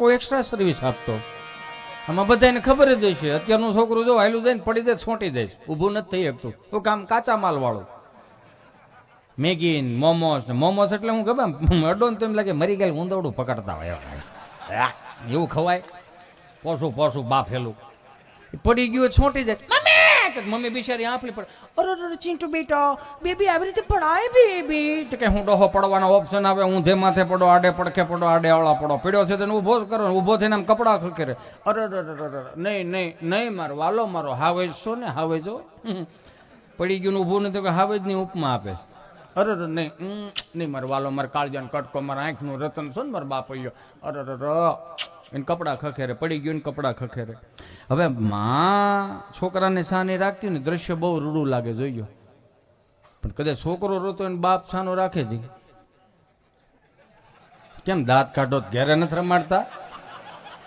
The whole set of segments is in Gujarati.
કોઈ એક્સ્ટ્રા સર્વિસ આપતો. આમાં બધાને ખબર જ હશે, અત્યારનું છોકરું જો હાયલું જાય ને પડી જાય છોટી જાય, ઊભું નથી થઈ શકતું. હું કામ કાચા માલ વાળું. મેગી મોમોસ ને મોમોસ એટલે હું ખબર અડો ને તો એમ લાગે મરી ગયેલું ઊંધવડું પકડતા હોય એવું ખવાય. પોસું પોસું બાફેલું પડી ગયું છોટી જાય. મમ્મી બિચારી આંફલી પડે. અરે ચીંટુ બેટા બેબી આવી રીતે પડાય બેબી તો કે હું ડોહો પડવાનો ઓપ્શન આવે. ઊંધે માથે પડો, આડે પડખે પડો, આડે આવળા પડો. પડ્યો છે તેને ઊભો કરો, ઊભો થઈને આમ કપડા ખખેરે. અરે નહીં નહીં નહીં મારો વાલો મારો હાવેજ છો ને હાવેજો. પડી ગયું ઊભું નથી કે હાવેજ ની ઉપમા આપે. અરે નહીં નહીં મારો વાલો મારે કાળજાનો કટકો મારા આંખનું રતન છો ને મારો બાપ ગયો. અરે એને કપડા ખખેરે. પડી ગયું ને કપડા ખખેરે. હવે માં છોકરાને સાની રાખતી ને દ્રશ્ય બહુ રૂડું લાગે જોઈજો. પણ કદાચ છોકરો રોતો એને બાપ સાનો રાખે છે. કેમ દાંત કાઢો ઘેરે નથી રમાડતા?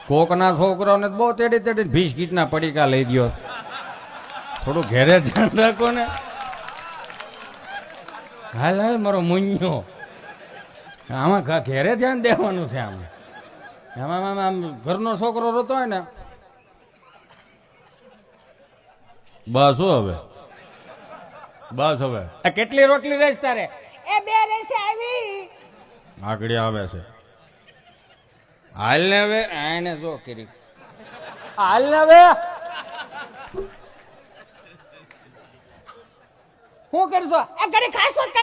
કોકના છોકરાઓને બહુ તેડી તેડી બિસ્કીટના પડીકા લઈ દો. થોડું ઘેરે ધ્યાન રાખો ને. હાલ હાલ મારો મુન્યો આમાં ઘેરે ધ્યાન દેવાનું છે. આમાં આમ ઘરનો છોકરો રોતો હોય ને બસ હવે બસ હવે કેટલી રોટલી રહીશ તારે? એ બે રહેશે આવી આગળ આવે છે. હાલ ને હવે એને જો કરી હાલ ને હવે શું કરશો? એ ઘડી ખાશો